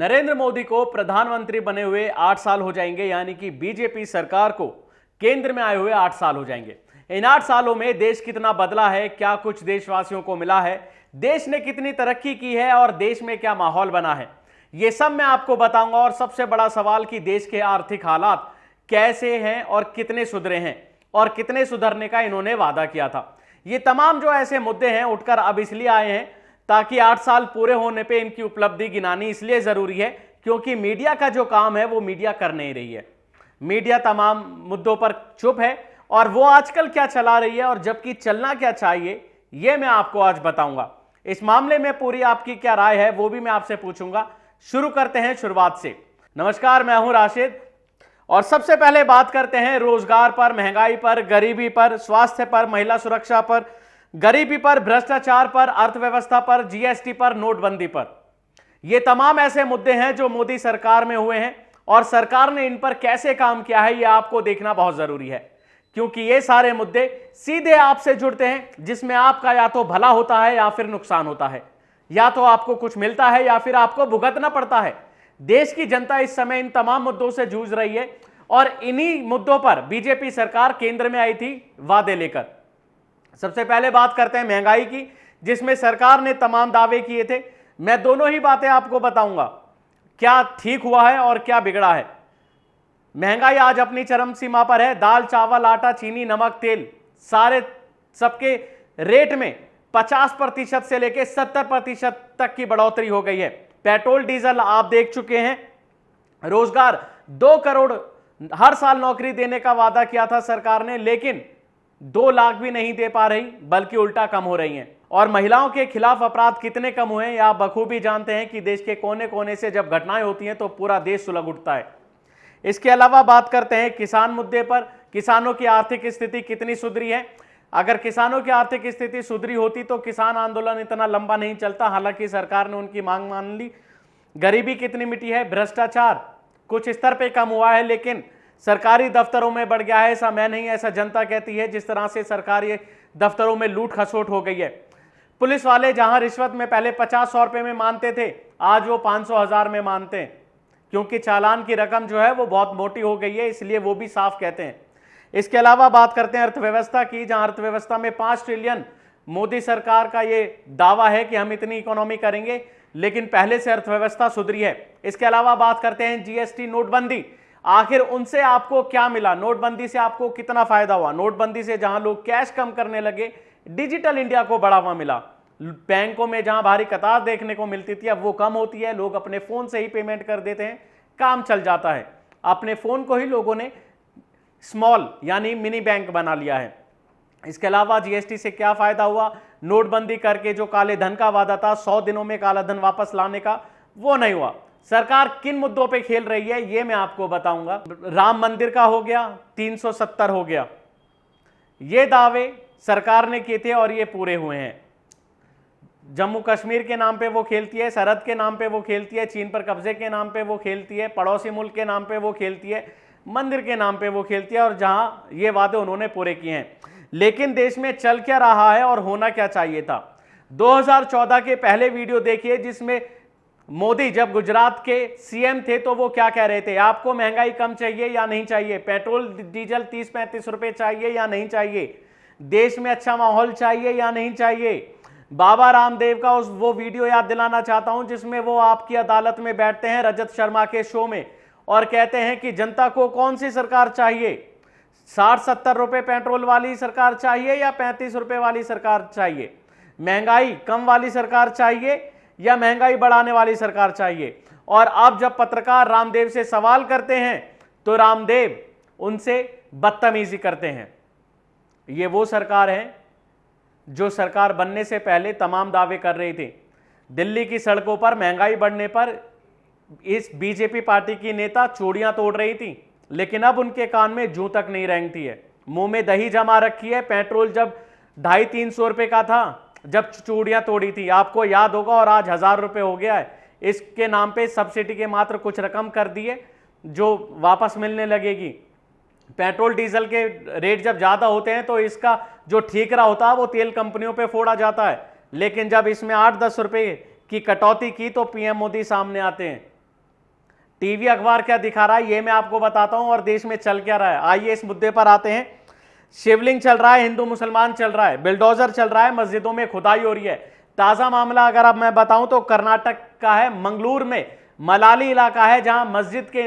नरेंद्र मोदी को प्रधानमंत्री बने हुए 8 साल हो जाएंगे, यानी कि बीजेपी सरकार को केंद्र में आए हुए 8 साल हो जाएंगे। इन 8 सालों में देश कितना बदला है, क्या कुछ देशवासियों को मिला है, देश ने कितनी तरक्की की है और देश में क्या माहौल बना है, ये सब मैं आपको बताऊंगा। और सबसे बड़ा सवाल कि देश के आर्थिक हालात कैसे हैं और कितने सुधरे हैं और कितने सुधरने का इन्होंने वादा किया था। ये तमाम जो ऐसे मुद्दे हैं उठकर अब इसलिए आए हैं ताकि 8 साल पूरे होने पे इनकी उपलब्धि गिनानी इसलिए जरूरी है क्योंकि मीडिया का जो काम है वो मीडिया कर नहीं रही है। मीडिया तमाम मुद्दों पर चुप है और वो आजकल क्या चला रही है और जबकि चलना क्या चाहिए ये मैं आपको आज बताऊंगा। इस मामले में पूरी आपकी क्या राय है वो भी मैं आपसे पूछूंगा। शुरू करते हैं शुरुआत से। नमस्कार, मैं हूं राशिद और सबसे पहले बात करते हैं रोजगार पर, महंगाई पर, गरीबी पर, स्वास्थ्य पर, महिला सुरक्षा पर, गरीबी पर, भ्रष्टाचार पर, अर्थव्यवस्था पर, जीएसटी पर, नोटबंदी पर। ये तमाम ऐसे मुद्दे हैं जो मोदी सरकार में हुए हैं और सरकार ने इन पर कैसे काम किया है ये आपको देखना बहुत जरूरी है क्योंकि ये सारे मुद्दे सीधे आपसे जुड़ते हैं जिसमें आपका या तो भला होता है या फिर नुकसान होता है, या तो आपको कुछ मिलता है या फिर आपको भुगतना पड़ता है। देश की जनता इस समय इन तमाम मुद्दों से जूझ रही है और इन्हीं मुद्दों पर बीजेपी सरकार केंद्र में आई थी वादे लेकर। सबसे पहले बात करते हैं महंगाई की, जिसमें सरकार ने तमाम दावे किए थे। मैं दोनों ही बातें आपको बताऊंगा, क्या ठीक हुआ है और क्या बिगड़ा है। महंगाई आज अपनी चरम सीमा पर है। दाल, चावल, आटा, चीनी, नमक, तेल सारे सबके रेट में 50% से लेकर 70% तक की बढ़ोतरी हो गई है। पेट्रोल डीजल आप देख चुके हैं। रोजगार 2 करोड़ हर साल नौकरी देने का वादा किया था सरकार ने, लेकिन 2 लाख भी नहीं दे पा रही बल्कि उल्टा कम हो रही हैं। और महिलाओं के खिलाफ अपराध कितने कम हुए हैं आप बखूबी जानते हैं कि देश के कोने कोने से जब घटनाएं होती हैं तो पूरा देश सुलग उठता है। इसके अलावा बात करते हैं किसान मुद्दे पर। किसानों की आर्थिक स्थिति कितनी सुधरी है। अगर किसानों की आर्थिक स्थिति सुधरी होती तो किसान आंदोलन इतना लंबा नहीं चलता। हालांकि सरकार ने उनकी मांग मान ली। गरीबी कितनी मिटी है। भ्रष्टाचार कुछ स्तर पे कम हुआ है लेकिन सरकारी दफ्तरों में बढ़ गया है। ऐसा मैं नहीं, ऐसा जनता कहती है। जिस तरह से सरकारी दफ्तरों में लूट खसोट हो गई है। पुलिस वाले जहां रिश्वत में पहले 50-100 रुपए में मानते थे, आज वो 500-1000 में मानते हैं क्योंकि चालान की रकम जो है वो बहुत मोटी हो गई है, इसलिए वो भी साफ कहते हैं। इसके अलावा बात करते हैं अर्थव्यवस्था की, जहां अर्थव्यवस्था में 5 ट्रिलियन मोदी सरकार का ये दावा है कि हम इतनी इकोनॉमी करेंगे, लेकिन पहले से अर्थव्यवस्था सुधरी है। इसके अलावा बात करते हैं जीएसटी, नोटबंदी। आखिर उनसे आपको क्या मिला। नोटबंदी से आपको कितना फायदा हुआ। नोटबंदी से जहां लोग कैश कम करने लगे, डिजिटल इंडिया को बढ़ावा मिला। बैंकों में जहां भारी कतार देखने को मिलती थी अब वो कम होती है। लोग अपने फोन से ही पेमेंट कर देते हैं, काम चल जाता है। अपने फोन को ही लोगों ने स्मॉल यानी मिनी बैंक बना लिया है। इसके अलावा जीएसटी से क्या फायदा हुआ। नोटबंदी करके जो काले धन का वादा था 100 दिनों में काला धन वापस लाने का, वो नहीं हुआ। सरकार किन मुद्दों पे खेल रही है ये मैं आपको बताऊंगा। राम मंदिर का हो गया, 370 हो गया, ये दावे सरकार ने किए थे और ये पूरे हुए हैं। जम्मू कश्मीर के नाम पे वो खेलती है, सरहद के नाम पे वो खेलती है, चीन पर कब्जे के नाम पे वो खेलती है, पड़ोसी मुल्क के नाम पे वो खेलती है, मंदिर के नाम पे वो खेलती है, और जहां ये वादे उन्होंने पूरे किए हैं। लेकिन देश में चल क्या रहा है और होना क्या चाहिए था। 2014 के पहले वीडियो देखिए जिसमें मोदी जब गुजरात के सीएम थे तो वो क्या कह रहे थे। आपको महंगाई कम चाहिए या नहीं चाहिए। पेट्रोल डीजल 30-35 रुपए चाहिए या नहीं चाहिए। देश में अच्छा माहौल चाहिए या नहीं चाहिए। बाबा रामदेव का वो वीडियो याद दिलाना चाहता हूं जिसमें वो आपकी अदालत में बैठते हैं रजत शर्मा के शो में और कहते हैं कि जनता को कौन सी सरकार चाहिए, 60-70 रुपए पेट्रोल वाली सरकार चाहिए या 35 रुपए वाली सरकार चाहिए। महंगाई कम वाली सरकार चाहिए या महंगाई बढ़ाने वाली सरकार चाहिए। और अब जब पत्रकार रामदेव से सवाल करते हैं तो रामदेव उनसे बदतमीजी करते हैं। ये वो सरकार है जो सरकार बनने से पहले तमाम दावे कर रही थी। दिल्ली की सड़कों पर महंगाई बढ़ने पर इस बीजेपी पार्टी की नेता चूड़ियां तोड़ रही थी, लेकिन अब उनके कान में जूं तक नहीं रेंगती है, मुंह में दही जमा रखी है। पेट्रोल जब 250-300 रुपए का था जब चूड़ियां तोड़ी थी, आपको याद होगा, और आज 1000 रुपए हो गया है। इसके नाम पे सब्सिडी के मात्र कुछ रकम कर दिए जो वापस मिलने लगेगी। पेट्रोल डीजल के रेट जब ज्यादा होते हैं तो इसका जो ठीकरा होता है वो तेल कंपनियों पे फोड़ा जाता है, लेकिन जब इसमें 8-10 रुपए की कटौती की तो पीएम मोदी सामने आते हैं टीवी अखबार क्या दिखा रहा है ये मैं आपको बताता हूं, और देश में चल क्या रहा है। आइए इस मुद्दे पर आते हैं। शिवलिंग चल रहा है, हिंदू मुसलमान चल रहा है, बिल्डोजर चल रहा है, मस्जिदों में खुदाई हो रही है। ताजा मामला अगर अब मैं बताऊं तो कर्नाटक का है, मंगलूर में मलाली इलाका है, जहां मस्जिद के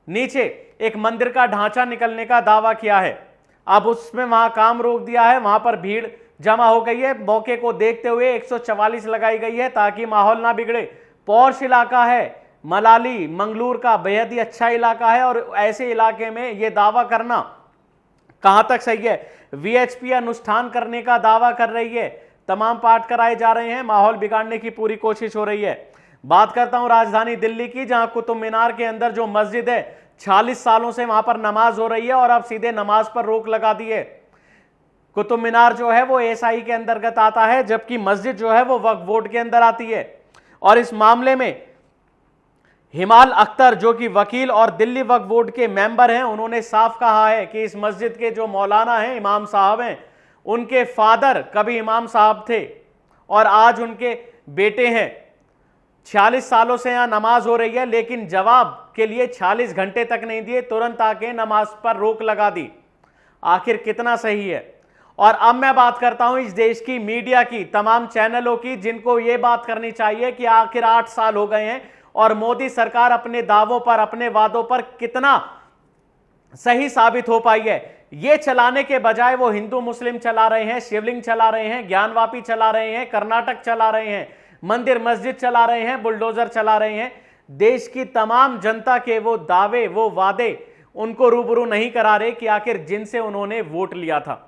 नीचे एक मंदिर का ढांचा निकलने का दावा किया है। अब उसमें वहां काम रोक दिया है, वहां पर भीड़ जमा हो गई है। मौके को देखते हुए 144 लगाई गई है ताकि माहौल ना बिगड़े। पॉश इलाका है मलाली, मंगलूर का बेहद ही अच्छा इलाका है, और ऐसे इलाके में यह दावा करना कहां तक सही है। वीएचपी अनुष्ठान करने का दावा कर रही है, तमाम पाठ कराए जा रहे हैं, माहौल बिगाड़ने की पूरी कोशिश हो रही है। बात करता हूं राजधानी दिल्ली की, जहां कुतुब मीनार के अंदर जो मस्जिद है 46 सालों से वहां पर नमाज हो रही है, और अब सीधे नमाज पर रोक लगा दी है। कुतुब मीनार जो है वो एसआई के अंतर्गत आता है, जबकि मस्जिद जो है वो वक्फ बोर्ड के अंदर आती है। और इस मामले में हिमाल अख्तर जो कि वकील और दिल्ली वक्फ बोर्ड के मेंबर हैं, उन्होंने साफ कहा है कि इस मस्जिद के जो मौलाना हैं, इमाम साहब हैं, उनके फादर कभी इमाम साहब थे और आज उनके बेटे हैं। 46 सालों से यहां नमाज हो रही है, लेकिन जवाब के लिए 46 घंटे तक नहीं दिए, तुरंत आके नमाज पर रोक लगा दी। आखिर कितना सही है। और अब मैं बात करता हूं इस देश की मीडिया की, तमाम चैनलों की, जिनको यह बात करनी चाहिए कि आखिर 8 साल हो गए हैं और मोदी सरकार अपने दावों पर, अपने वादों पर कितना सही साबित हो पाई है। ये चलाने के बजाय वो हिंदू मुस्लिम चला रहे हैं, शिवलिंग चला रहे हैं, ज्ञानवापी चला रहे हैं, कर्नाटक चला रहे हैं, मंदिर मस्जिद चला रहे हैं, बुलडोजर चला रहे हैं। देश की तमाम जनता के वो दावे, वो वादे उनको रूबरू नहीं करा रहे कि आखिर जिनसे उन्होंने वोट लिया था।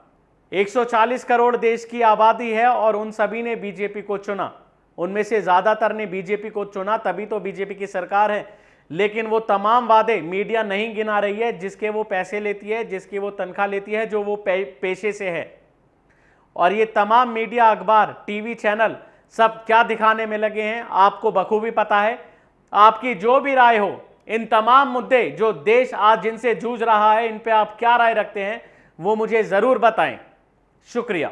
140 करोड़ देश की आबादी है और उन सभी ने बीजेपी को चुना, उनमें से ज्यादातर ने बीजेपी को चुना, तभी तो बीजेपी की सरकार है। लेकिन वो तमाम वादे मीडिया नहीं गिना रही है, जिसके वो पैसे लेती है, जिसकी वो तनख्वाह लेती है, जो वो पेशे से है। और ये तमाम मीडिया, अखबार, टीवी चैनल सब क्या दिखाने में लगे हैं आपको बखूबी पता है। आपकी जो भी राय हो, इन तमाम मुद्दे जो देश आज जिनसे जूझ रहा है, इन पे आप क्या राय रखते हैं वो मुझे जरूर बताएं। शुक्रिया।